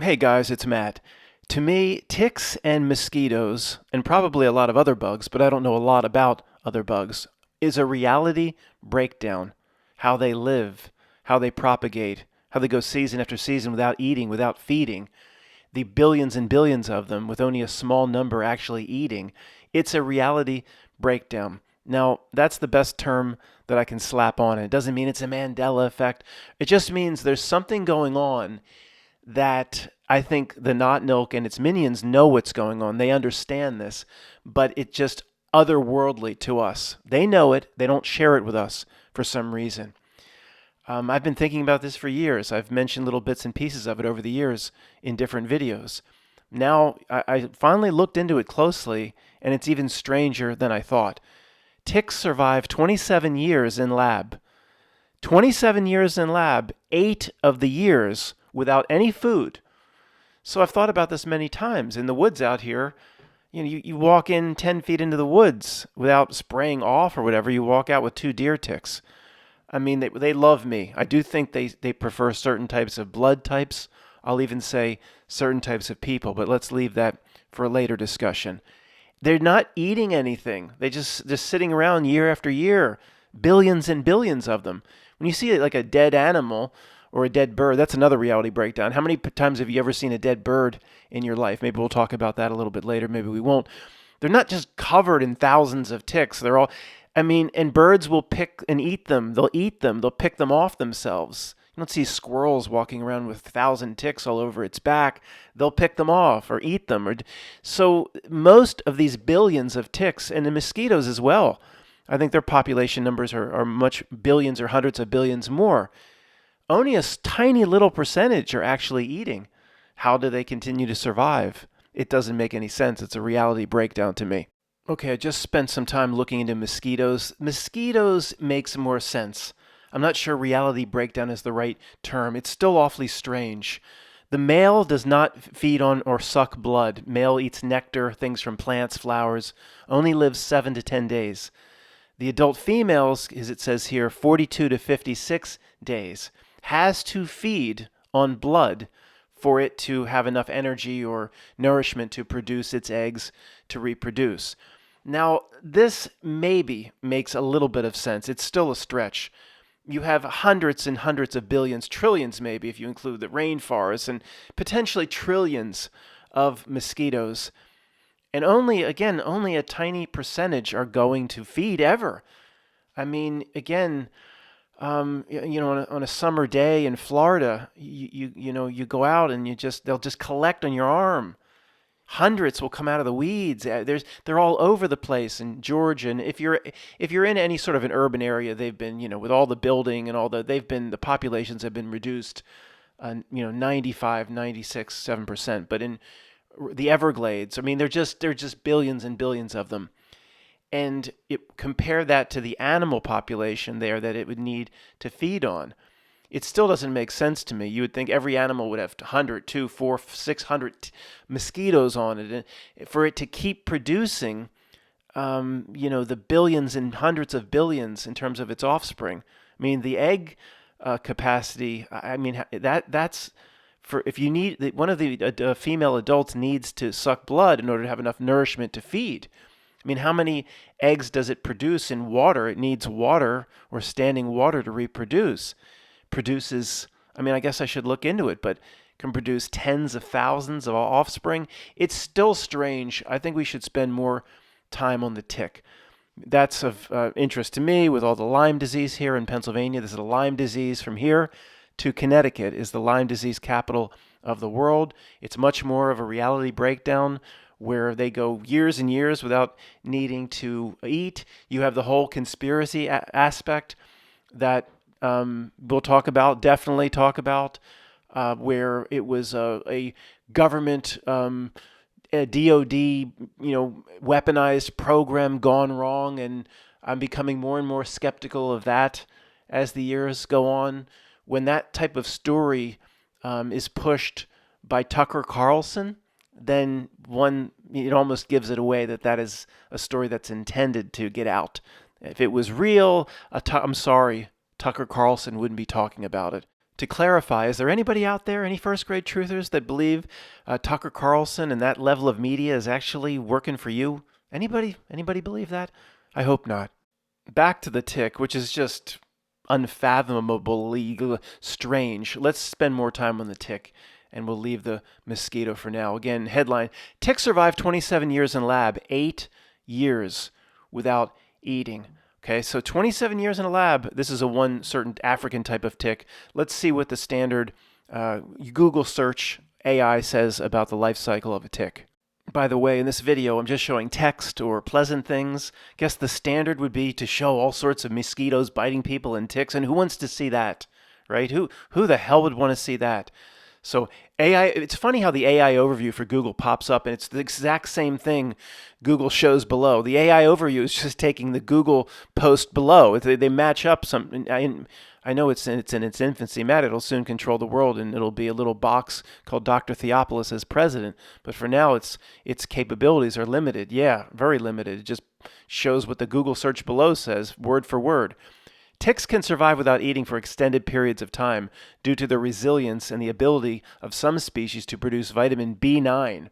Hey guys, it's Matt. To me, ticks and mosquitoes, and probably a lot of other bugs, but I don't know a lot about other bugs, is a reality breakdown. How they live, how they propagate, how they go season after season without eating, without feeding, the billions and billions of them with only a small number actually eating. It's a reality breakdown. Now, that's the best term that I can slap on it. It doesn't mean it's a Mandela effect. It just means there's something going on that I think the Knot Milk and its minions know what's going on. They understand this, but it's just otherworldly to us. They know it, they don't share it with us for some reason. I've been thinking about this for years. I've mentioned little bits and pieces of it over the years in different videos. Now, I finally looked into it closely, and it's even stranger than I thought. Ticks survive 27 years in lab. 27 years in lab, 8 of the years without any food. So I've thought about this many times. In the woods out here, you walk in 10 feet into the woods without spraying off or whatever. You walk out with 2 deer ticks. I mean, they love me. I do think they prefer certain types of blood types. I'll even say certain types of people, but let's leave that for a later discussion. They're not eating anything. They just sitting around year after year, billions and billions of them. When you see like a dead animal or a dead bird, that's another reality breakdown. How many times have you ever seen a dead bird in your life? Maybe we'll talk about that a little bit later. Maybe we won't. They're not just covered in thousands of ticks. They're all, I mean, and birds will pick and eat them. They'll eat them. They'll pick them off themselves. You don't see squirrels walking around with 1,000 ticks all over its back. They'll pick them off or eat them. So most of these billions of ticks, and the mosquitoes as well, I think their population numbers are much billions or hundreds of billions more. Only a tiny little percentage are actually eating. How do they continue to survive? It doesn't make any sense. It's a reality breakdown to me. Okay, I just spent some time looking into mosquitoes. Mosquitoes makes more sense. I'm not sure reality breakdown is the right term. It's still awfully strange. The male does not feed on or suck blood. Male eats nectar, things from plants, flowers, only lives 7 to 10 days. The adult females, as it says here, 42 to 56 days, has to feed on blood for it to have enough energy or nourishment to produce its eggs to reproduce. Now, this maybe makes a little bit of sense. It's still a stretch. You have hundreds and hundreds of billions, trillions maybe, if you include the rainforests, and potentially trillions of mosquitoes. And only a tiny percentage are going to feed ever. I mean, again, on a summer day in Florida, you go out and they'll just collect on your arm. Hundreds will come out of the weeds. They're all over the place in Georgia. And if you're in any sort of an urban area, they've been, with all the building and the populations have been reduced, 95, 96, 7%. But in the Everglades, I mean, they're just billions and billions of them. And compare that to the animal population there that it would need to feed on. It still doesn't make sense to me. You would think every animal would have 100, 2, 4, 600 mosquitoes on it. And for it to keep producing, the billions and hundreds of billions in terms of its offspring. I mean, the egg capacity, I mean, that's for if you need, one of the female adults needs to suck blood in order to have enough nourishment to feed. I mean, how many eggs does it produce in water? It needs water or standing water to reproduce. Produces, I mean, I guess I should look into it, but can produce tens of thousands of offspring. It's still strange. I think we should spend more time on the tick. That's of interest to me with all the Lyme disease here in Pennsylvania. This is a Lyme disease. From here to Connecticut is the Lyme disease capital of the world. It's much more of a reality breakdown where they go years and years without needing to eat. You have the whole conspiracy aspect that we'll definitely talk about, where it was a government, a DOD, weaponized program gone wrong, and I'm becoming more and more skeptical of that as the years go on. When that type of story is pushed by Tucker Carlson, then it almost gives it away that is a story that's intended to get out. If it was real, I'm sorry, Tucker Carlson wouldn't be talking about it. To clarify, is there anybody out there, any first grade truthers, that believe Tucker Carlson and that level of media is actually working for you? Anybody believe that? I hope not. Back to the tick, which is just unfathomably strange. Let's spend more time on the tick, and we'll leave the mosquito for now. Again, headline: Tick survived 27 years in lab, 8 years without eating. Okay, so 27 years in a lab. This is a one certain African type of tick. Let's see what the standard Google search AI says about the life cycle of a tick. By the way, in this video, I'm just showing text or pleasant things. Guess the standard would be to show all sorts of mosquitoes biting people and ticks, and who wants to see that, right? Who the hell would want to see that? So AI, it's funny how the AI overview for Google pops up, and it's the exact same thing Google shows below. The AI overview is just taking the Google post below. They match up some. I know it's in its infancy. Matt, it'll soon control the world, and it'll be a little box called Dr. Theopolis as president. But for now, its capabilities are limited. Yeah, very limited. It just shows what the Google search below says, word for word. Ticks can survive without eating for extended periods of time due to the resilience and the ability of some species to produce vitamin B9.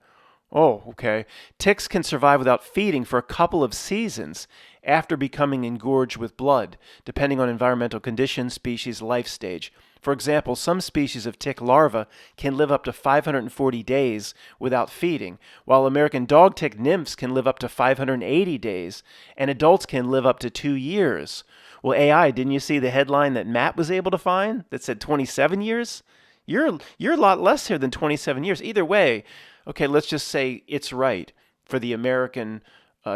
Oh, okay. Ticks can survive without feeding for a couple of seasons after becoming engorged with blood, depending on environmental conditions, species, life stage. For example, some species of tick larvae can live up to 540 days without feeding, while American dog tick nymphs can live up to 580 days, and adults can live up to 2 years. Well, AI, didn't you see the headline that Matt was able to find that said 27 years? You're a lot less here than 27 years. Either way, okay, let's just say it's right for the American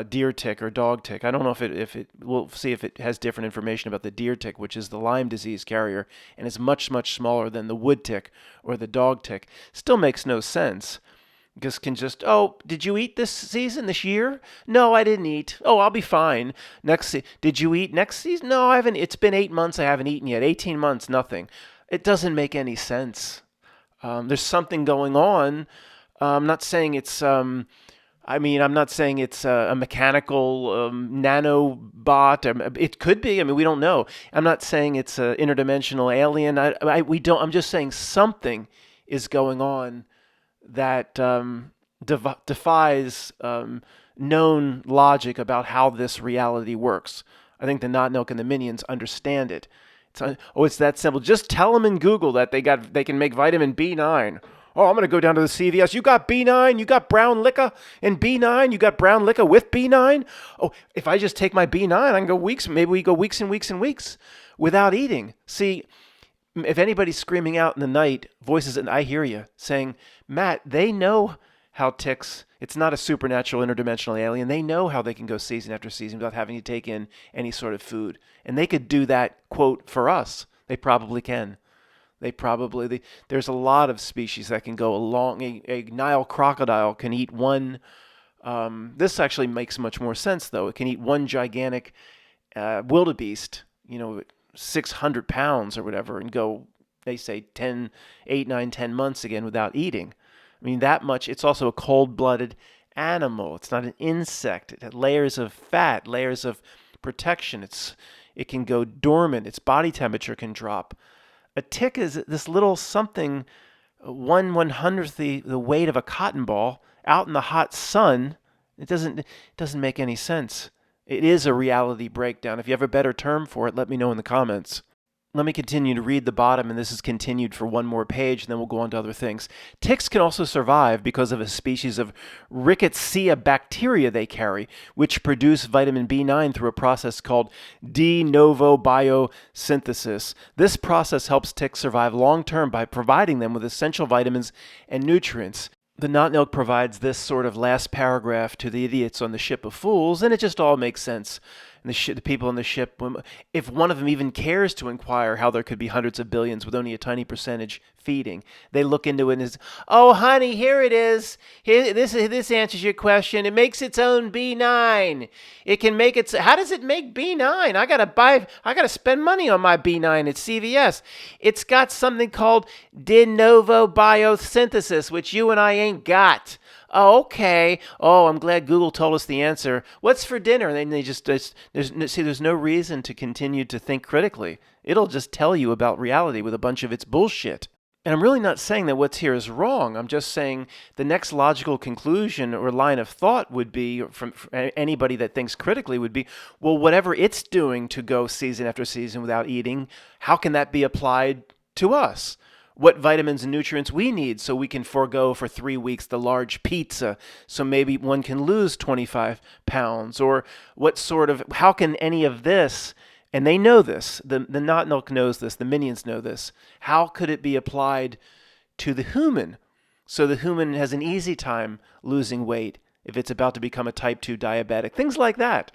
deer tick or dog tick. I don't know if it we'll see if it has different information about the deer tick, which is the Lyme disease carrier and is much smaller than the wood tick or the dog tick. Still makes no sense. Oh, did you eat this year? No, I didn't eat. Oh, I'll be fine. Did you eat next season? No, I haven't. It's been 8 months. I haven't eaten yet. 18 months, nothing. It doesn't make any sense. There's something going on. I'm not saying it's. I'm not saying it's a mechanical nanobot. It could be. We don't know. I'm not saying it's an interdimensional alien. We don't. I'm just saying something is going on that defies known logic about how this reality works. I think the Not Milk and the Minions understand it. It's that simple. Just tell them in Google that they can make vitamin B9. Oh, I'm going to go down to the CVS. You got B9? You got brown liquor and B9? You got brown liquor with B9? Oh, if I just take my B9, I can go weeks. Maybe we go weeks and weeks and weeks without eating. See, if anybody's screaming out in the night, voices, and I hear you saying, Matt, they know how ticks, it's not a supernatural interdimensional alien. They know how they can go season after season without having to take in any sort of food. And they could do that, quote, for us. They probably can. There's a lot of species that can go along. A Nile crocodile can eat one. This actually makes much more sense, though. It can eat one gigantic wildebeest, 600 pounds or whatever, and go, they say, 8, 9, 10 months again without eating. That much. It's also a cold-blooded animal. It's not an insect. It has layers of fat, layers of protection. It can go dormant. Its body temperature can drop. A tick is this little something, 1/100th the weight of a cotton ball out in the hot sun. It doesn't make any sense. It is a reality breakdown. If you have a better term for it, let me know in the comments. Let me continue to read the bottom, and this is continued for one more page, and then we'll go on to other things. Ticks can also survive because of a species of Rickettsia bacteria they carry, which produce vitamin B9 through a process called de novo biosynthesis. This process helps ticks survive long-term by providing them with essential vitamins and nutrients. The Not Milk provides this sort of last paragraph to the idiots on the ship of fools, and it just all makes sense. And the people on the ship, if one of them even cares to inquire how there could be hundreds of billions with only a tiny percentage feeding, they look into it and oh, honey, here it is. This answers your question. It makes its own B9. It can make its. How does it make B9? I gotta spend money on my B9 at CVS. It's got something called de novo biosynthesis, which you and I ain't got. Oh, okay. Oh, I'm glad Google told us the answer. What's for dinner? And then there's no reason to continue to think critically. It'll just tell you about reality with a bunch of its bullshit. And I'm really not saying that what's here is wrong. I'm just saying the next logical conclusion or line of thought would be, from anybody that thinks critically, would be, well, whatever it's doing to go season after season without eating, how can that be applied to us? What vitamins and nutrients we need so we can forego for 3 weeks the large pizza so maybe one can lose 25 pounds? Or how can any of this, and they know this, the Not Milk knows this, the minions know this, how could it be applied to the human so the human has an easy time losing weight if it's about to become a type 2 diabetic? Things like that.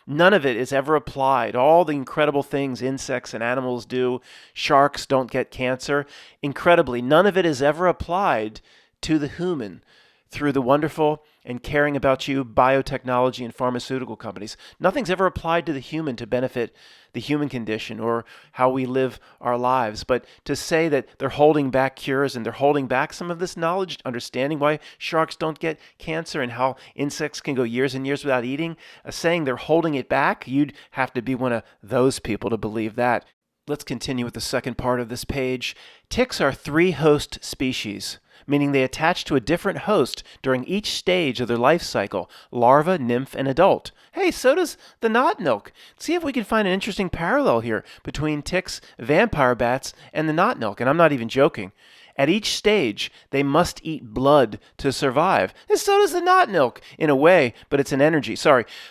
None of it is ever applied. All the incredible things insects and animals do, sharks don't get cancer. Incredibly, none of it is ever applied to the human through the wonderful and caring about you biotechnology and pharmaceutical companies. Nothing's ever applied to the human to benefit the human condition or how we live our lives. But to say that they're holding back cures and they're holding back some of this knowledge, understanding why sharks don't get cancer and how insects can go years and years without eating, saying they're holding it back, you'd have to be one of those people to believe that. Let's continue with the second part of this page. Ticks are 3-host species, meaning they attach to a different host during each stage of their life cycle: larva, nymph, and adult. Hey, so does the knot milk. See if we can find an interesting parallel here between ticks, vampire bats, and the knot milk. And I'm not even joking. At each stage, they must eat blood to survive. And so does the knot milk, in a way, but it's an energy.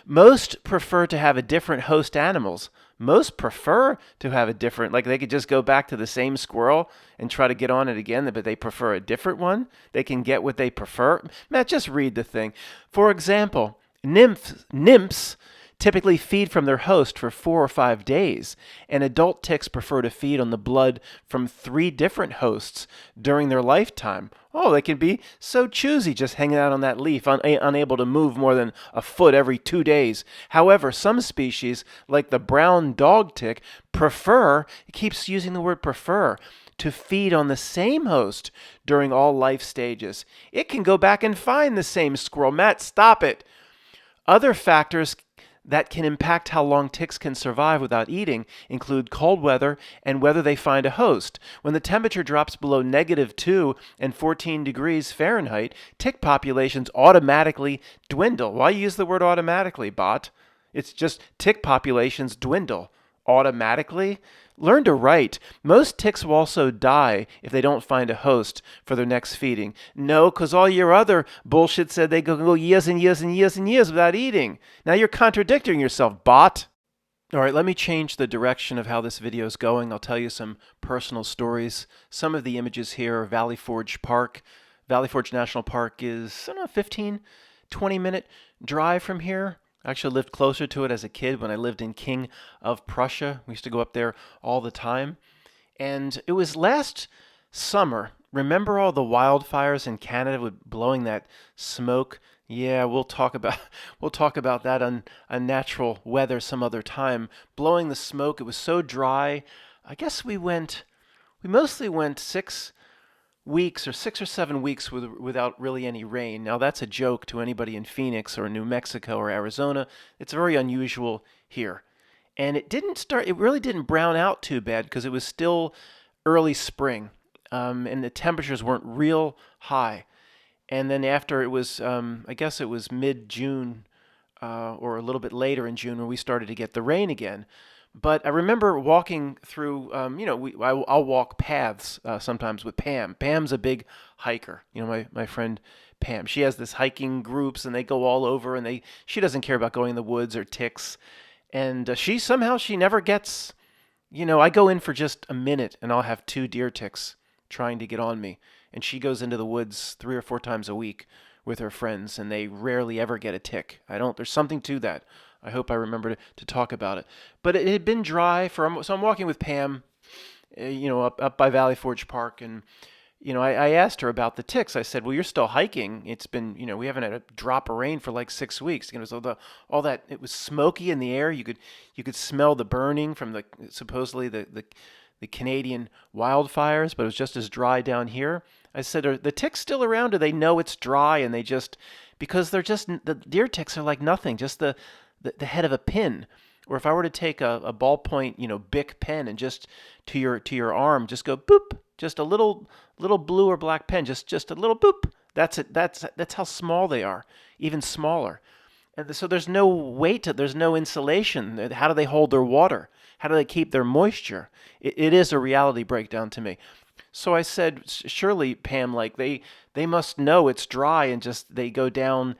Most prefer to have a different host animals. Most prefer to have a different, like they could just go back to the same squirrel and try to get on it again, but they prefer a different one. They can get what they prefer. Matt, just read the thing. For example, nymphs typically feed from their host for 4 or 5 days, and adult ticks prefer to feed on the blood from 3 different hosts during their lifetime. Oh, they can be so choosy just hanging out on that leaf, unable to move more than a foot every 2 days. However, some species, like the brown dog tick, it keeps using the word prefer, to feed on the same host during all life stages. It can go back and find the same squirrel. Matt, stop it. Other factors that can impact how long ticks can survive without eating include cold weather and whether they find a host. When the temperature drops below -2 and 14 degrees Fahrenheit, tick populations automatically dwindle. Why use the word automatically, bot? It's just tick populations dwindle. Automatically? Learn to write. Most ticks will also die if they don't find a host for their next feeding. No, because all your other bullshit said they go years and years and years and years without eating. Now you're contradicting yourself, bot. All right, let me change the direction of how this video is going. I'll tell you some personal stories. Some of the images here are Valley Forge Park. Valley Forge National Park is, 15, 20-minute drive from here. I actually lived closer to it as a kid when I lived in King of Prussia. We used to go up there all the time. And it was last summer. Remember all the wildfires in Canada with blowing that smoke? Yeah, we'll talk about that unnatural weather some other time. Blowing the smoke, it was so dry. I guess we mostly went 6 weeks or 6 or 7 weeks without really any rain. Now that's a joke to anybody in Phoenix or New Mexico or Arizona. It's very unusual here. And it really didn't brown out too bad because it was still early spring, and the temperatures weren't real high. And then after it was, I guess it was mid-June or a little bit later in June when we started to get the rain again. But I remember walking through, I'll walk paths sometimes with Pam. Pam's a big hiker. My friend Pam. She has this hiking groups, and they go all over, and she doesn't care about going in the woods or ticks. And she never gets, I go in for just a minute, and I'll have 2 deer ticks trying to get on me. And she goes into the woods 3 or 4 times a week with her friends, and they rarely ever get a tick. There's something to that. I hope I remember to talk about it. But it had been dry so I'm walking with Pam, up by Valley Forge Park, and I asked her about the ticks. I said, "Well, you're still hiking. It's been, we haven't had a drop of rain for like 6 weeks. So all that, it was smoky in the air. You could smell the burning from supposedly the Canadian wildfires, but it was just as dry down here." I said, "Are the ticks still around? Do they know it's dry and because the deer ticks are like nothing, just the head of a pin." Or if I were to take a ballpoint, Bic pen and just to your arm, just go boop, just a little blue or black pen, just a little boop. That's it. That's how small they are, even smaller. And so there's no weight to, there's no insulation. How do they hold their water? How do they keep their moisture? It is a reality breakdown to me. So I said, surely, Pam, like they must know it's dry and just they go down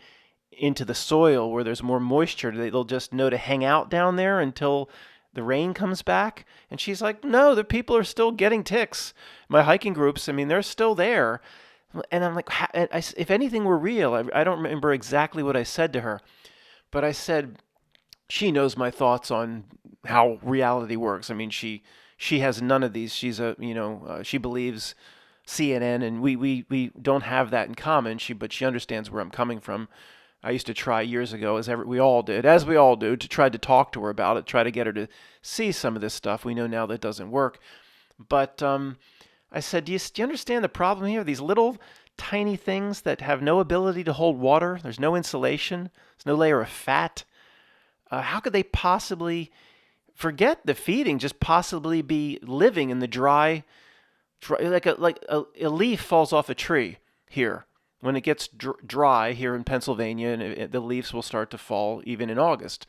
into the soil where there's more moisture. They'll just know to hang out down there until the rain comes back. And she's like, no, the people are still getting ticks. My hiking groups, I mean, they're still there. And I'm like, if anything were real, I don't remember exactly what I said to her, but I said, she knows my thoughts on how reality works. I mean, she has none of these. She's she believes CNN, and we don't have that in common. But she understands where I'm coming from. I used to try years ago, we all did, to try to talk to her about it, try to get her to see some of this stuff. We know now that doesn't work. But I said, do you understand the problem here? These little tiny things that have no ability to hold water. There's no insulation. There's no layer of fat. How could they possibly forget the feeding? Just possibly be living in the like a leaf falls off a tree here. When it gets dry here in Pennsylvania, and the leaves will start to fall even in August.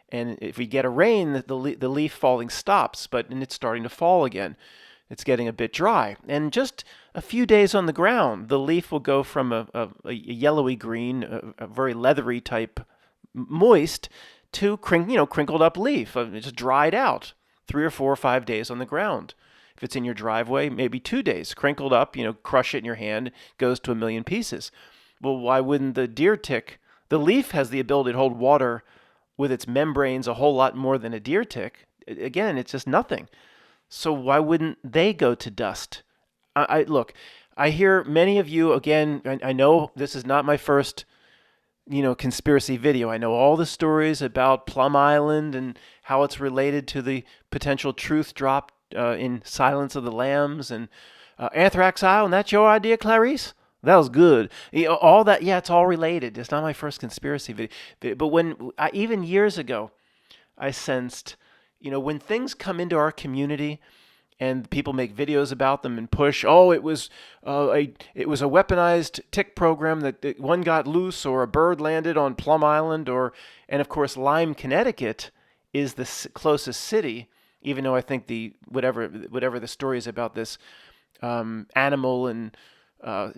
And if we get a rain, the leaf falling stops, and it's starting to fall again. It's getting a bit dry. And just a few days on the ground, the leaf will go from a yellowy green, a very leathery type moist, to crinkled up leaf. It's dried out 3 or 4 or 5 days on the ground. If it's in your driveway, maybe 2 days, crinkled up, crush it in your hand, goes to a million pieces. Well, why wouldn't the deer tick? The leaf has the ability to hold water with its membranes a whole lot more than a deer tick. Again, it's just nothing. So why wouldn't they go to dust? Look, I hear many of you, again, I know this is not my first conspiracy video. I know all the stories about Plum Island and how it's related to the potential truth drop in Silence of the Lambs and Anthrax Island. That's your idea, Clarice? That was good. All that, yeah, it's all related. It's not my first conspiracy video. But even years ago, I sensed, when things come into our community and people make videos about them and push, it was a weaponized tick program that one got loose, or a bird landed on Plum Island, and of course Lyme, Connecticut is the closest city. Even though I think whatever the story is about this animal and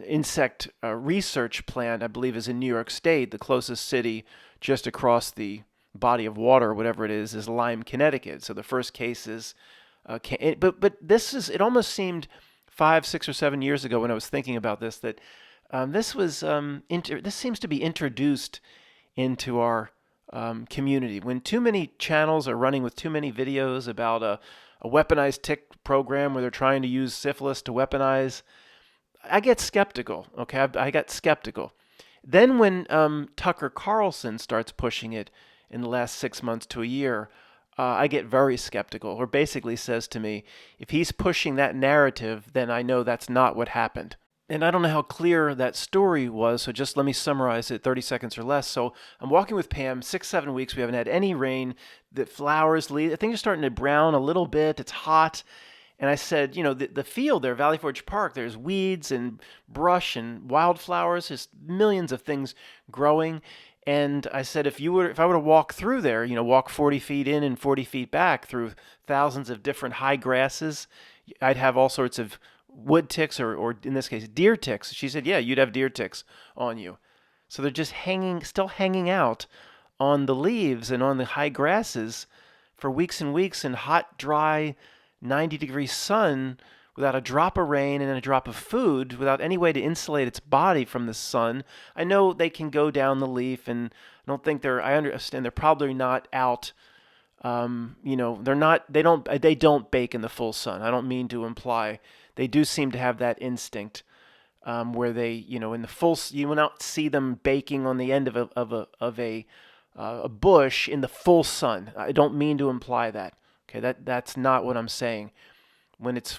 insect research plant, I believe, is in New York State. The closest city just across the body of water, whatever it is Lyme, Connecticut. So the first case is, but this is. It almost seemed 5, 6, or 7 years ago when I was thinking about this that this was this seems to be introduced into our community. When too many channels are running with too many videos about a weaponized tick program where they're trying to use syphilis to weaponize, I get skeptical. Okay, I got skeptical. Then when Tucker Carlson starts pushing it in the last 6 months to a year, I get very skeptical, or basically says to me, if he's pushing that narrative, then I know that's not what happened. And I don't know how clear that story was, so just let me summarize it, 30 seconds or less. So I'm walking with Pam, 6, 7 weeks. We haven't had any rain. The flowers, things are starting to brown a little bit. It's hot. And I said, the field there, Valley Forge Park, there's weeds and brush and wildflowers. There's millions of things growing. And I said, if I were to walk through there, walk 40 feet in and 40 feet back through thousands of different high grasses, I'd have all sorts of wood ticks, or in this case, deer ticks. She said, yeah, you'd have deer ticks on you. So they're just still hanging out on the leaves and on the high grasses for weeks and weeks in hot, dry, 90-degree sun without a drop of rain and a drop of food, without any way to insulate its body from the sun. I know they can go down the leaf, and I understand they're probably not out. They're not. They don't bake in the full sun. I don't mean to imply. They do seem to have that instinct where they, in the full, you will not see them baking on the end of a bush in the full sun. I don't mean to imply that. Okay, that's not what I'm saying. When it's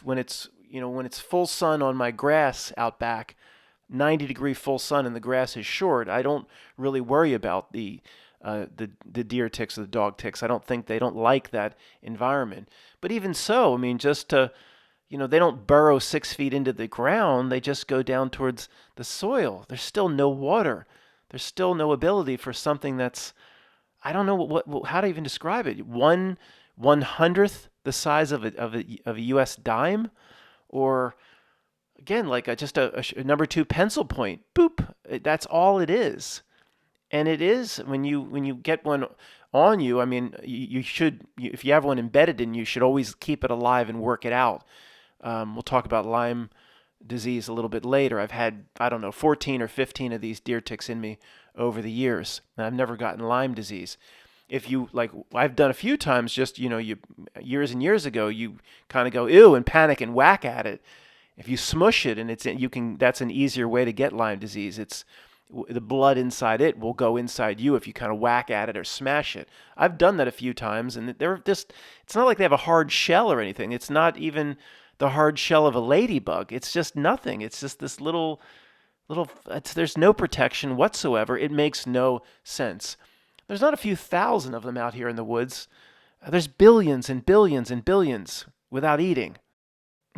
full sun on my grass out back, 90-degree full sun and the grass is short, I don't really worry about the the deer ticks or the dog ticks. I don't think they don't like that environment. But even so, I mean, just to they don't burrow 6 feet into the ground. They just go down towards the soil. There's still no water. There's still no ability for something that's I don't know how to even describe it. 1/100th the size of a U.S. dime, or again like a number two pencil point. Boop. That's all it is. And it is when you get one on you. I mean, you should if you have one embedded in you, should always keep it alive and work it out. We'll talk about Lyme disease a little bit later. I've had, I don't know, 14 or 15 of these deer ticks in me over the years, and I've never gotten Lyme disease. If you like, I've done a few times. Just you years and years ago, you kind of go ew and panic and whack at it. If you smush it and you can, that's an easier way to get Lyme disease. It's the blood inside it will go inside you if you kind of whack at it or smash it. I've done that a few times, and they're just, it's not like they have a hard shell or anything. It's not even the hard shell of a ladybug. It's just nothing. It's just this there's no protection whatsoever. It makes no sense. There's not a few thousand of them out here in the woods. There's billions and billions and billions without eating.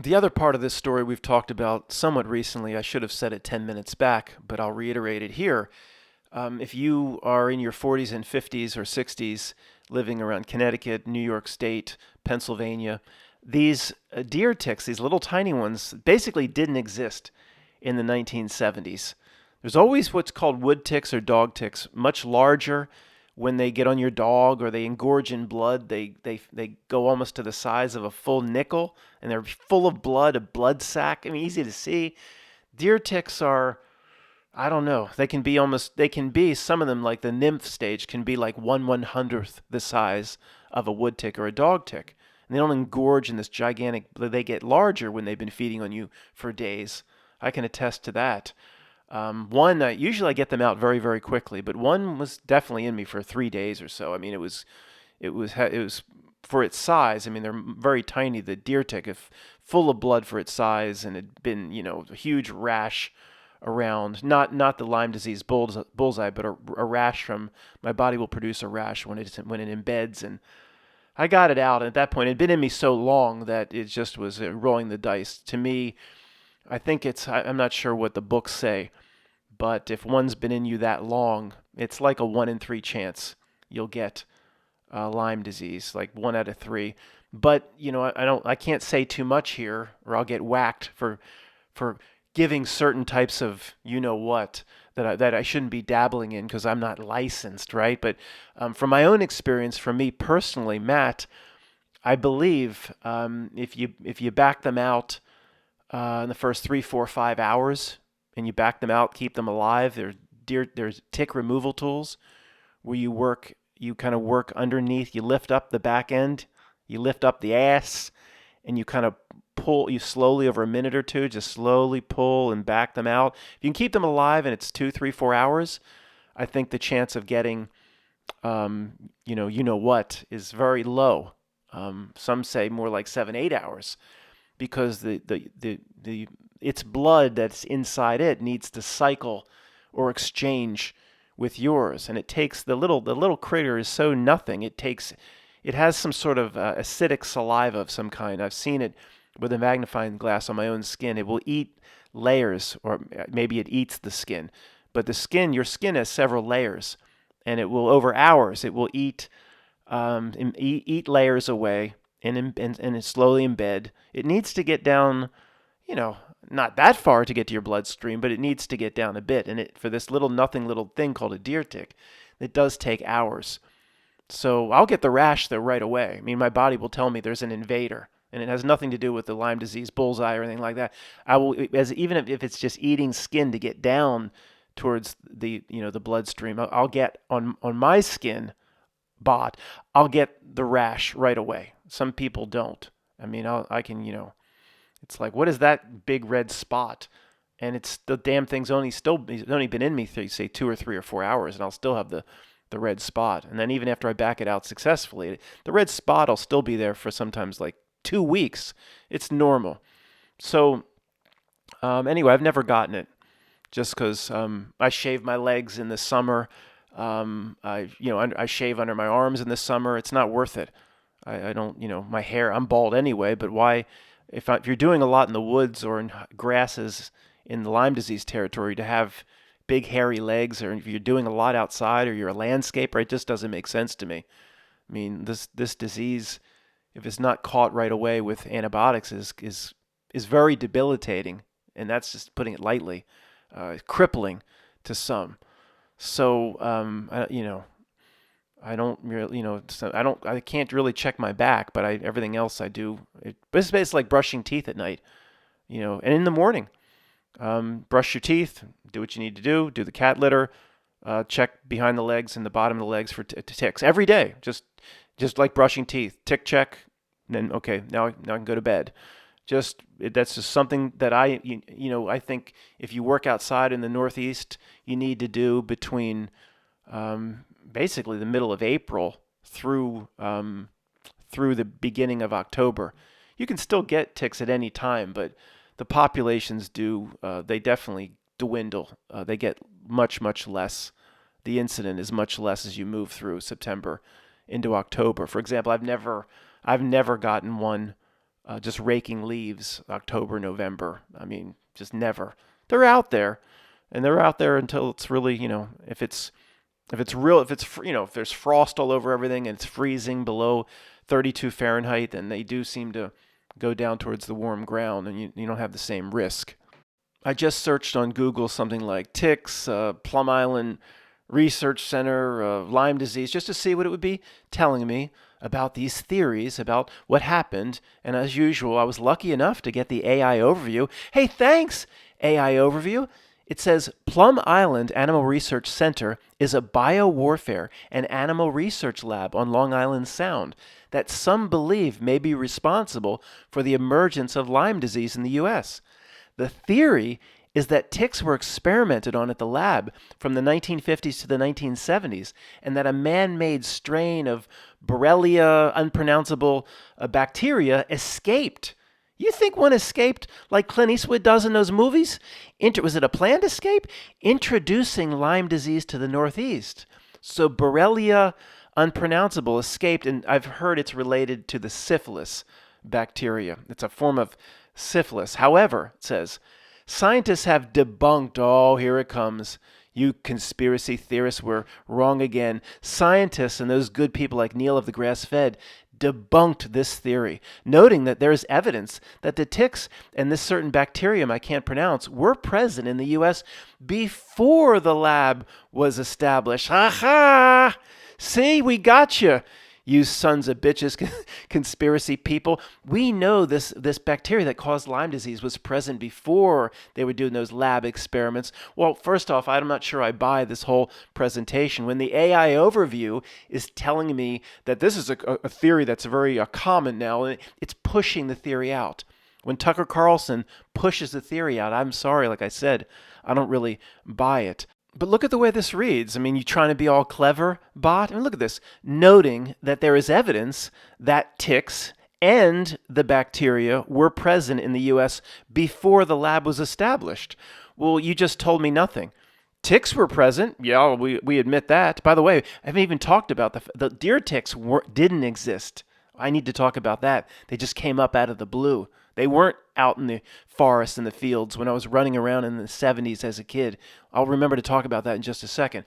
The other part of this story we've talked about somewhat recently. I should have said it 10 minutes back, but I'll reiterate it here. If you are in your 40s and 50s or 60s living around Connecticut, New York State, Pennsylvania, these deer ticks, these little tiny ones, basically didn't exist in the 1970s. There's always what's called wood ticks or dog ticks, much larger. When they get on your dog or they engorge in blood, they go almost to the size of a full nickel, and they're full of blood, a blood sac. I mean, easy to see. Deer ticks are, I don't know, they can be, some of them, like the nymph stage, can be like 1/100th the size of a wood tick or a dog tick. And they don't engorge in this gigantic, they get larger when they've been feeding on you for days. I can attest to that. Usually I get them out very, very quickly, but one was definitely in me for 3 days or so. I mean, it was for its size. I mean, they're very tiny. The deer tick, if full of blood for its size, and had been, a huge rash around, not the Lyme disease bullseye, but a rash from, my body will produce a rash when it embeds, and I got it out. And at that point, it had been in me so long that it just was rolling the dice. To me, I think I'm not sure what the books say, but if one's been in you that long, it's like a 1 in 3 chance you'll get Lyme disease, like 1 out of 3. But I can't say too much here, or I'll get whacked for giving certain types of what that I shouldn't be dabbling in because I'm not licensed, right? But from my own experience, for me personally, Matt, I believe if you back them out in the first 3, 4, 5 hours, and you back them out, keep them alive. There's tick removal tools where you kind of work underneath. You lift up the back end, you lift up the ass, and you kind of pull. You slowly, over a minute or two, just slowly pull and back them out. If you can keep them alive, and it's 2, 3, 4 hours, I think the chance of getting, what is very low. Some say more like 7, 8 hours. Because its blood that's inside it needs to cycle or exchange with yours, and it takes the little critter is so nothing. It has some sort of acidic saliva of some kind. I've seen it with a magnifying glass on my own skin. It will eat layers, or maybe it eats the skin, but your skin has several layers, and it will, over hours, it will eat layers away. And slowly embed. It needs to get down, not that far to get to your bloodstream, but it needs to get down a bit. And for this nothing little thing called a deer tick, it does take hours. So I'll get the rash though right away. I mean, my body will tell me there's an invader, and it has nothing to do with the Lyme disease bullseye or anything like that. I will, even if it's just eating skin to get down towards the bloodstream, I'll get on my skin. I'll get the rash right away. Some people don't. I mean, I can, it's like, what is that big red spot? And it's the damn thing's only been in me, say 2 or 3 or 4 hours, and I'll still have the red spot. And then even after I back it out successfully, the red spot will still be there for sometimes like 2 weeks. It's normal. So anyway, I've never gotten it just because I shave my legs in the summer. I shave under my arms in the summer. It's not worth it. I don't, my hair, I'm bald anyway, but why, if you're doing a lot in the woods or in grasses in the Lyme disease territory, to have big hairy legs, or if you're doing a lot outside or you're a landscaper, it just doesn't make sense to me. I mean, this disease, if it's not caught right away with antibiotics, is very debilitating, and that's just putting it lightly, crippling to some. So, I don't really, so I can't really check my back, but everything else I do. But it's basically like brushing teeth at night, and in the morning, brush your teeth, do what you need to do the cat litter, check behind the legs and the bottom of the legs for ticks every day, just like brushing teeth, tick check, and then okay, now I can go to bed. That's just something that I think if you work outside in the Northeast, you need to do between basically the middle of April through the beginning of October. You can still get ticks at any time, but the populations they definitely dwindle. They get much less. The incident is much less as you move through September into October. For example, I've never gotten one just raking leaves October, November. I mean, just never. They're out there, and they're out there until it's really, if there's frost all over everything and it's freezing below 32 Fahrenheit, then they do seem to go down towards the warm ground, and you don't have the same risk. I just searched on Google something like ticks, Plum Island Research Center, Lyme disease, just to see what it would be telling me about these theories about what happened. And as usual, I was lucky enough to get the AI overview. Hey, thanks, AI overview. It says Plum Island Animal Research Center is a biowarfare and animal research lab on Long Island Sound that some believe may be responsible for the emergence of Lyme disease in the U.S. The theory is that ticks were experimented on at the lab from the 1950s to the 1970s, and that a man-made strain of Borrelia unpronounceable bacteria escaped. You think one escaped like Clint Eastwood does in those movies? Was it a planned escape? Introducing Lyme disease to the Northeast. So Borrelia unpronounceable escaped, and I've heard it's related to the syphilis bacteria. It's a form of syphilis. However, it says, scientists have debunked, oh, here it comes. You conspiracy theorists were wrong again. Scientists and those good people like Neil of the Grass-Fed debunked this theory, noting that there is evidence that the ticks and this certain bacterium I can't pronounce were present in the U.S. before the lab was established. Ha ha! See, we got you sons of bitches, conspiracy people. We know this bacteria that caused Lyme disease was present before they were doing those lab experiments. Well, first off, I'm not sure I buy this whole presentation when the AI overview is telling me that this is a theory that's very common now, and it's pushing the theory out. When Tucker Carlson pushes the theory out, I'm sorry, like I said, I don't really buy it. But look at the way this reads. I mean, you trying to be all clever, bot? I mean, look at this. Noting that there is evidence that ticks and the bacteria were present in the U.S. before the lab was established. Well, you just told me nothing. Ticks were present. Yeah, we admit that. By the way, I haven't even talked about the deer ticks didn't exist. I need to talk about that. They just came up out of the blue. They weren't out in the forest and the fields when I was running around in the 70s as a kid. I'll remember to talk about that in just a second.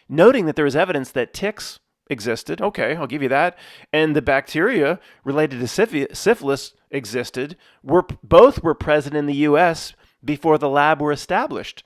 Noting that there is evidence that ticks existed. Okay, I'll give you that. And the bacteria related to syphilis existed. Both were present in the U.S. before the lab were established.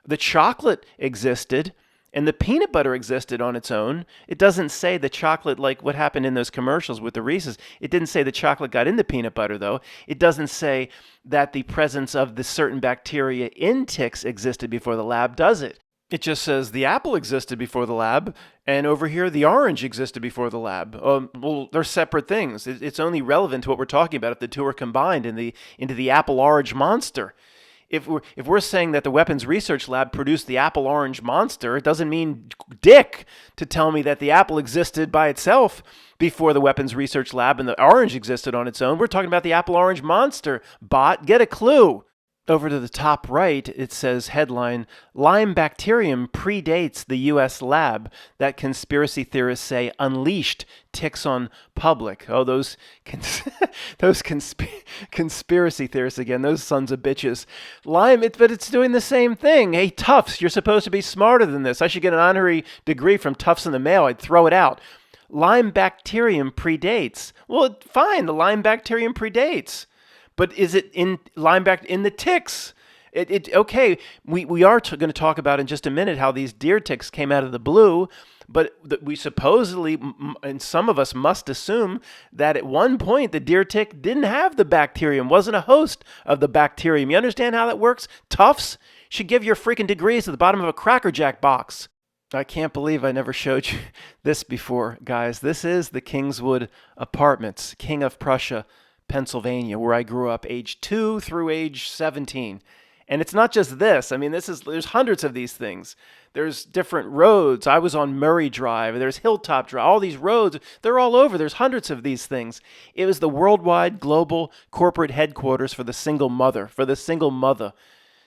The chocolate existed. And the peanut butter existed on its own. It doesn't say the chocolate, like what happened in those commercials with the Reese's. It didn't say the chocolate got in the peanut butter, though. It doesn't say that the presence of the certain bacteria in ticks existed before the lab, does it? It just says the apple existed before the lab, and over here the orange existed before the lab. Well, they're separate things. It's only relevant to what we're talking about if the two are combined into the apple-orange monster. If we're saying that the Weapons Research Lab produced the apple-orange monster, it doesn't mean dick to tell me that the apple existed by itself before the Weapons Research Lab and the orange existed on its own. We're talking about the apple-orange monster, bot. Get a clue. over to the top right, it says headline, Lyme bacterium predates the U.S. lab that conspiracy theorists say unleashed ticks on public. Oh, those conspiracy theorists again, those sons of bitches. Lyme, but it's doing the same thing. Hey, Tufts, you're supposed to be smarter than this. I should get an honorary degree from Tufts in the mail. I'd throw it out. Lyme bacterium predates. Well, fine, the Lyme bacterium predates. But is it in linebacker in the ticks? Okay. We are going to talk about in just a minute how these deer ticks came out of the blue, but we supposedly, and some of us must assume that at one point the deer tick didn't have the bacterium, wasn't a host of the bacterium. You understand how that works? Tufts should give your freaking degrees at the bottom of a Cracker Jack box. I can't believe I never showed you this before, guys. This is the Kingswood Apartments, King of Prussia, Pennsylvania, where I grew up age 2 through age 17. And it's not just this. I mean, there's hundreds of these things. There's different roads. I was on Murray Drive. There's Hilltop Drive. All these roads, they're all over. There's hundreds of these things. It was the worldwide global corporate headquarters for the single mother,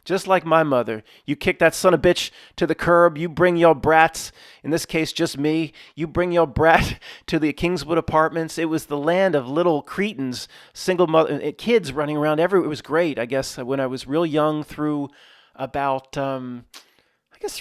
Just like my mother. You kick that son of a bitch to the curb. You bring your brats, in this case just me, you bring your brat to the Kingswood Apartments. It was the land of little cretins, single mother, kids running around everywhere. It was great, I guess, when I was real young through about, through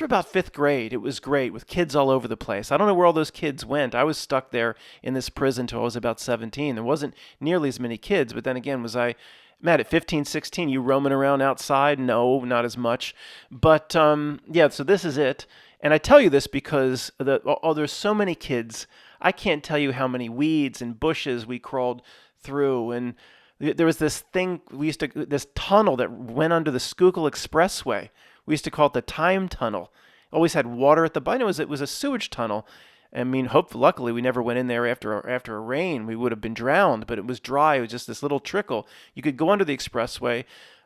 about fifth grade. It was great with kids all over the place. I don't know where all those kids went. I was stuck there in this prison until I was about 17. There wasn't nearly as many kids, but then again, was I... Matt, at 15, 16, you roaming around outside? No, not as much. But, yeah, so this is it. And I tell you this because there's so many kids. I can't tell you how many weeds and bushes we crawled through. And there was this thing, this tunnel that went under the Schuylkill Expressway. We used to call it the Time Tunnel. Always had water at the bottom. It was a sewage tunnel. I mean, luckily we never went in there after a rain. We would have been drowned, but it was dry. It was just this little trickle. You could go under the expressway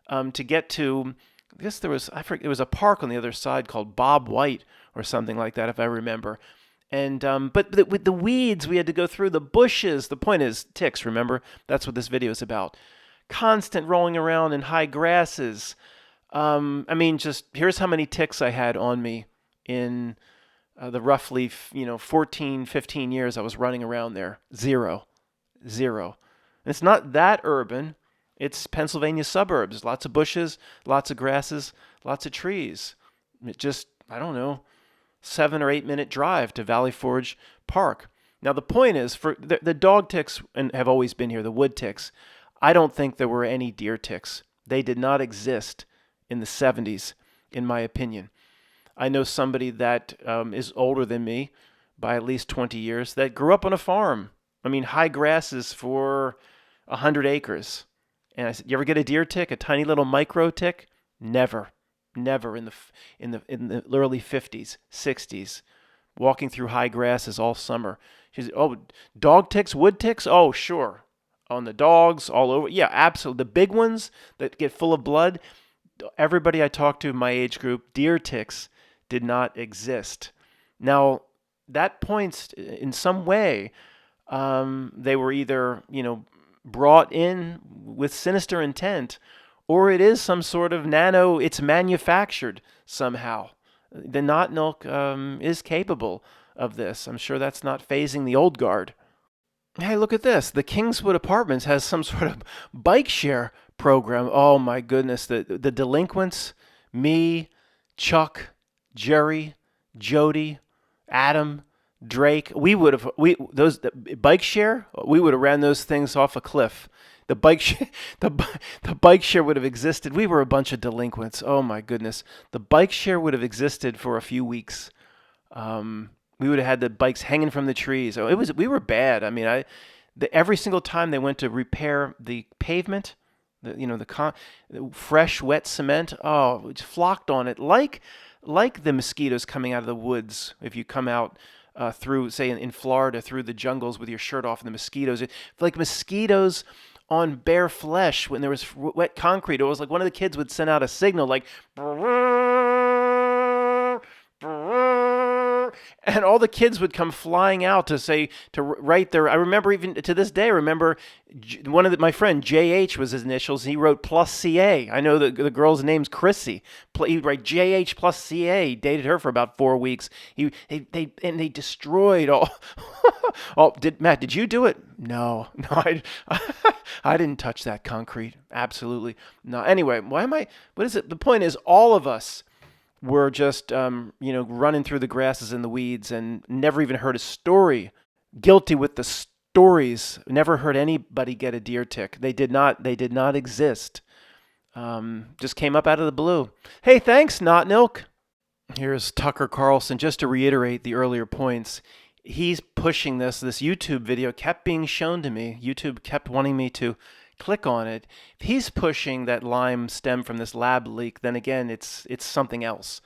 to get to. I guess there was a park on the other side called Bob White or something like that, if I remember. And but with the weeds, we had to go through the bushes. The point is ticks. Remember, that's what this video is about. Constant rolling around in high grasses. I mean, just here's how many ticks I had on me in. The roughly, 14, 15 years I was running around there. Zero. And it's not that urban. It's Pennsylvania suburbs. Lots of bushes, lots of grasses, lots of trees. It just, I don't know, 7 or 8 minute drive to Valley Forge Park. Now the point is, for the dog ticks have always been here, the wood ticks. I don't think there were any deer ticks. They did not exist in the 70s, in my opinion. I know somebody that is older than me by at least 20 years that grew up on a farm. I mean, high grasses for 100 acres. And I said, you ever get a deer tick, a tiny little micro tick? Never in the early 50s, 60s, walking through high grasses all summer. She said, oh, dog ticks, wood ticks? Oh, sure. On the dogs, all over. Yeah, absolutely. The big ones that get full of blood, everybody I talked to in my age group, deer ticks did not exist. Now, that points in some way they were either, brought in with sinister intent, or it is some sort of it's manufactured somehow. The knot milk is capable of this. I'm sure that's not phasing the old guard. Hey, look at this. The Kingswood Apartments has some sort of bike share program. Oh my goodness. The delinquents, me, Chuck, Jerry, Jody, Adam, Drake, those bike share, we would have ran those things off a cliff. The bike share would have existed. We were a bunch of delinquents. Oh my goodness. The bike share would have existed for a few weeks. We would have had the bikes hanging from the trees. Oh, we were bad. I mean, every single time they went to repair the pavement, the fresh wet cement, oh, it flocked on it like the mosquitoes coming out of the woods. If you come out through, say, in Florida, through the jungles with your shirt off, and the mosquitoes, like mosquitoes on bare flesh when there was wet concrete. It was like one of the kids would send out a signal like, And all the kids would come flying out to say to write their. I remember even to this day. I remember my friend JH was his initials. He wrote plus CA. I know the girl's name's Chrissy. He'd write JH plus CA. Dated her for about 4 weeks. They destroyed all. Oh, Matt? Did you do it? No, no, I didn't touch that concrete. Absolutely no. Anyway, why am I? What is it? The point is, all of us were just running through the grasses and the weeds and never even heard a story. Guilty with the stories. Never heard anybody get a deer tick. They did not exist. Just came up out of the blue. Hey, thanks, Not Nilk. Here's Tucker Carlson. Just to reiterate the earlier points, he's pushing this YouTube video kept being shown to me. YouTube kept wanting me to click on it. If he's pushing that Lyme stem from this lab leak, then again, it's something else.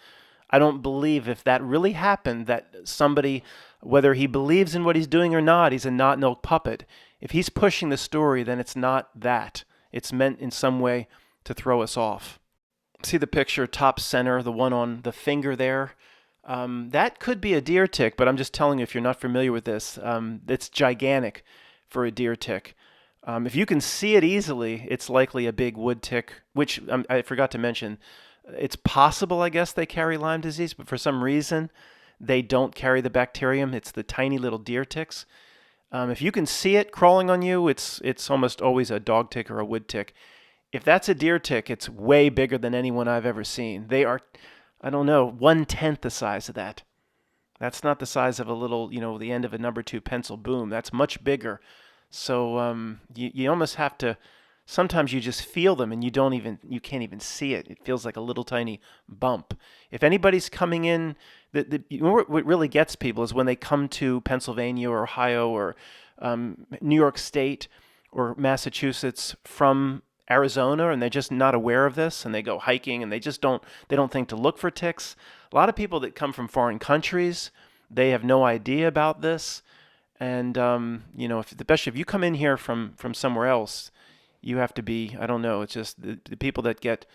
I don't believe if that really happened that somebody, whether he believes in what he's doing or not, he's a Not Nilk puppet. If he's pushing the story, then it's not that. It's meant in some way to throw us off. See the picture top center, the one on the finger there? That could be a deer tick, but I'm just telling you, if you're not familiar with this, it's gigantic for a deer tick. If you can see it easily, it's likely a big wood tick, which I forgot to mention. It's possible, I guess, they carry Lyme disease, but for some reason, they don't carry the bacterium. It's the tiny little deer ticks. If you can see it crawling on you, it's almost always a dog tick or a wood tick. If that's a deer tick, it's way bigger than anyone I've ever seen. They are, I don't know, 1/10 the size of that. That's not the size of a little, the end of a number 2 pencil boom. That's much bigger. So you almost have to. Sometimes you just feel them, and you can't even see it. It feels like a little tiny bump. If anybody's coming in, what really gets people is when they come to Pennsylvania or Ohio or New York State or Massachusetts from Arizona, and they're just not aware of this, and they go hiking, and they don't think to look for ticks. A lot of people that come from foreign countries, they have no idea about this. And especially if you come in here from somewhere else, you have to be, I don't know, it's just the people that get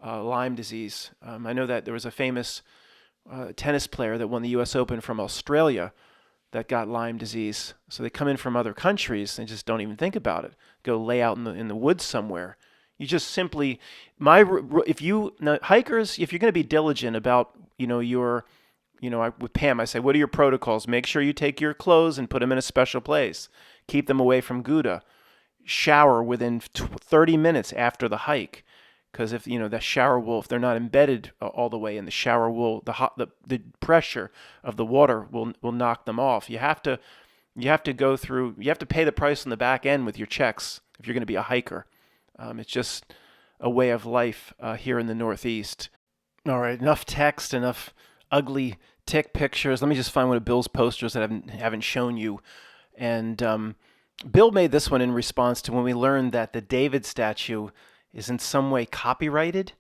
Lyme disease. I know that there was a famous tennis player that won the U.S. Open from Australia that got Lyme disease. So they come in from other countries and just don't even think about it. Go lay out in the woods somewhere. You just simply, hikers, if you're going to be diligent about, with Pam, I say, what are your protocols? Make sure you take your clothes and put them in a special place. Keep them away from Gouda. Shower within 30 minutes after the hike. Because if, the shower will, if they're not embedded all the way in the shower will, the pressure of the water will knock them off. You have to pay the price on the back end with your checks if you're going to be a hiker. It's just a way of life here in the Northeast. All right, enough text, enough ugly tick pictures. Let me just find one of Bill's posters that I haven't shown you. And Bill made this one in response to when we learned that the David statue is in some way copyrighted,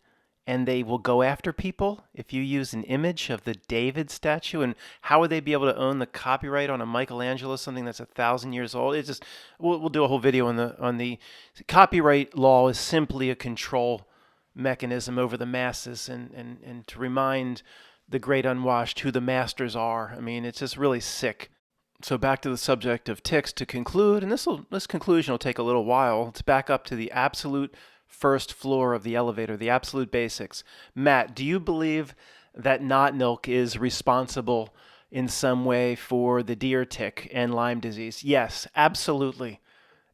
and they will go after people if you use an image of the David statue. And how would they be able to own the copyright on a Michelangelo, something that's 1,000 years old? It's just we'll do a whole video on the copyright law is simply a control mechanism over the masses and to remind the great unwashed who the masters are. I mean, it's just really sick. So back to the subject of ticks to conclude, and this conclusion will take a little while. Let's back up to the absolute first floor of the elevator, the absolute basics. Matt, do you believe that Not Nilk is responsible in some way for the deer tick and Lyme disease? Yes, absolutely.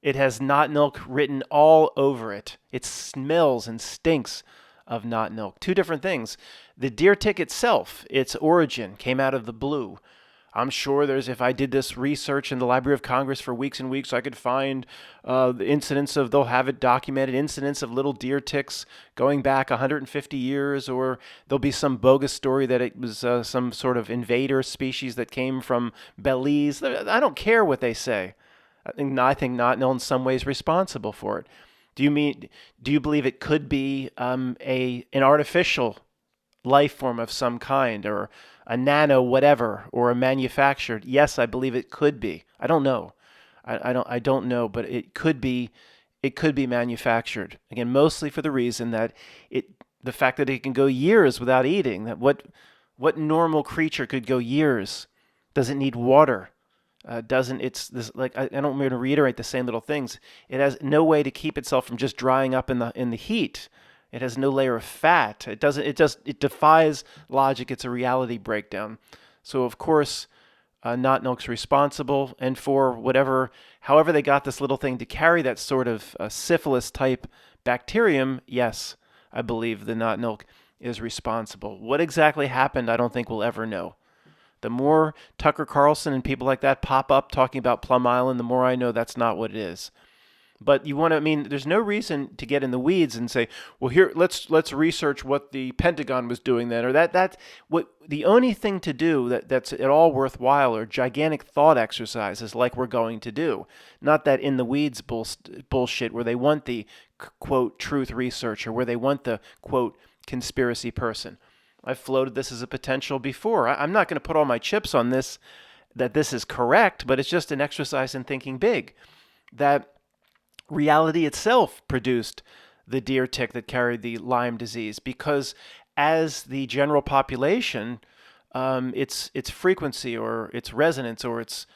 It has Not Nilk written all over it. It smells and stinks of Not Nilk. Two different things. The deer tick itself, its origin, came out of the blue. I'm sure if I did this research in the Library of Congress for weeks and weeks, I could find the incidents they'll have it documented, incidents of little deer ticks going back 150 years, or there'll be some bogus story that it was some sort of invader species that came from Belize. I don't care what they say. I think Not Nilk in some ways responsible for it. Do you believe it could be an artificial life form of some kind, or a nano whatever, or a manufactured? Yes, I believe it could be. I don't know. I don't know, but it could be manufactured. Again, mostly for the reason that the fact that it can go years without eating. That what normal creature could go years Does it need water? Doesn't it's this like I don't mean to reiterate the same little things. It has no way to keep itself from just drying up in the heat. It has no layer of fat. It doesn't. It defies logic. It's a reality breakdown. So of course, not milk's responsible, and for however they got this little thing to carry that sort of syphilis type bacterium, yes, I believe the not milk is responsible. What exactly happened, I don't think we'll ever know. The more Tucker Carlson and people like that pop up talking about Plum Island, the more I know that's not what it is. But you want to, I mean, there's no reason to get in the weeds and say, well, here, let's research what the Pentagon was doing then, or that what the only thing to do that's at all worthwhile are gigantic thought exercises like we're going to do, not that in the weeds bullshit where they want the quote truth researcher, where they want the quote conspiracy person. I've floated this as a potential before. I'm not going to put all my chips on this, that this is correct, but it's just an exercise in thinking big. That reality itself produced the deer tick that carried the Lyme disease because as the general population, its frequency or its resonance or its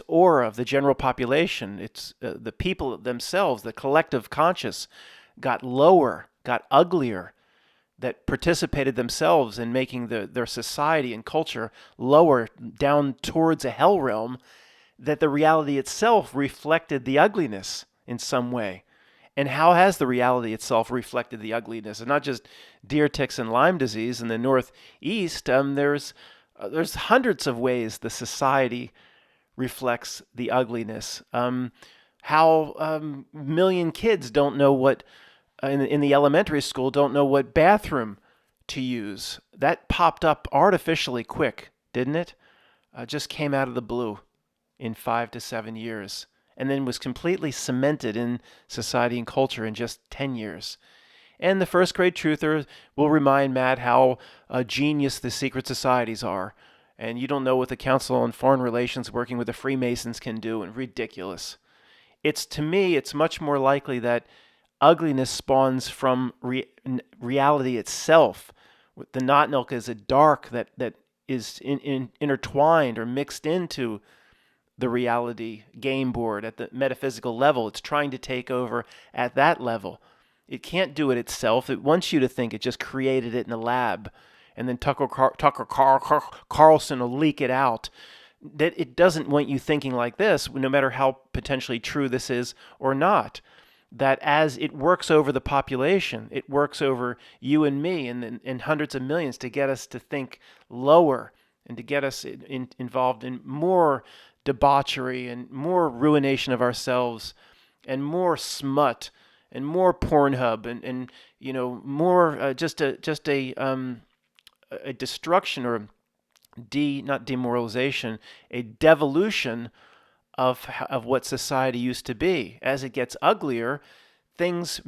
aura of the general population, it's the people themselves, the collective conscious, got lower, got uglier, that participated themselves in making their society and culture lower down towards a hell realm, that the reality itself reflected the ugliness in some way. And how has the reality itself reflected the ugliness? And not just deer ticks and Lyme disease in the Northeast. There's hundreds of ways the society reflects the ugliness. How million kids don't know what in the elementary school don't know what bathroom to use. That popped up artificially quick, didn't it? Just came out of the blue in 5 to 7 years, and then was completely cemented in society and culture in just 10 years. And the first grade truther will remind Matt how genius the secret societies are. And you don't know what the Council on Foreign Relations working with the Freemasons can do, and ridiculous. To me, it's much more likely that ugliness spawns from reality itself. The not milk is a dark that is intertwined or mixed into the reality game board at the metaphysical level. It's trying to take over at that level. It can't do it itself. It wants you to think it just created it in a lab, and then Tucker Carlson will leak it out. That it doesn't want you thinking like this, no matter how potentially true this is or not. That as it works over the population, it works over you and me and hundreds of millions to get us to think lower and to get us involved in more debauchery and more ruination of ourselves and more smut and more Pornhub and more just a destruction or not demoralization, a devolution of what society used to be. As it gets uglier, things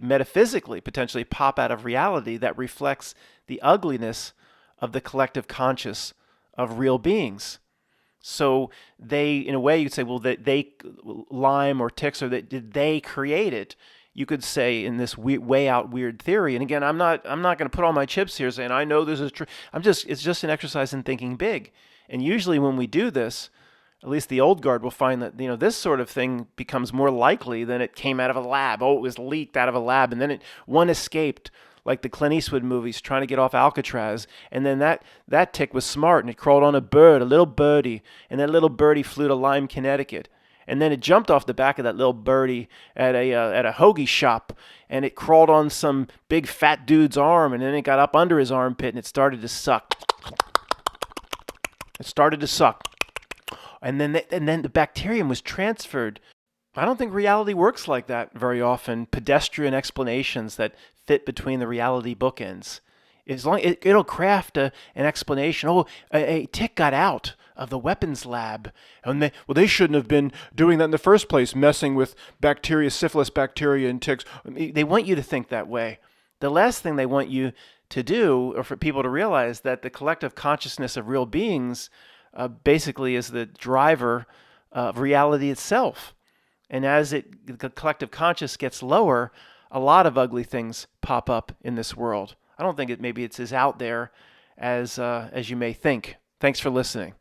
metaphysically pop out of reality that reflects the ugliness of the collective conscious of real beings. So they, in a way, you'd say, well, that they Lyme or ticks, or that did they create it? You could say in this way out weird theory. And again, I'm not going to put all my chips here saying I know this is true. It's just an exercise in thinking big. And usually when we do this, at least the old guard will find that this sort of thing becomes more likely than it came out of a lab. Oh, it was leaked out of a lab, and then one escaped, like the Clint Eastwood movies trying to get off Alcatraz. And then that tick was smart, and it crawled on a little birdie, and that little birdie flew to Lyme, Connecticut. And then it jumped off the back of that little birdie at a hoagie shop, and it crawled on some big fat dude's arm, and then it got up under his armpit, and it started to suck. And then the bacterium was transferred. I don't think reality works like that very often. Pedestrian explanations that fit between the reality bookends. As long it'll craft an explanation. Oh, a tick got out of the weapons lab, and they shouldn't have been doing that in the first place, messing with bacteria, syphilis bacteria, and ticks. They want you to think that way. The last thing they want you to do, or for people to realize, that the collective consciousness of real beings basically is the driver of reality itself. And as the collective conscious gets lower, a lot of ugly things pop up in this world. I don't think maybe it's as out there as you may think. Thanks for listening.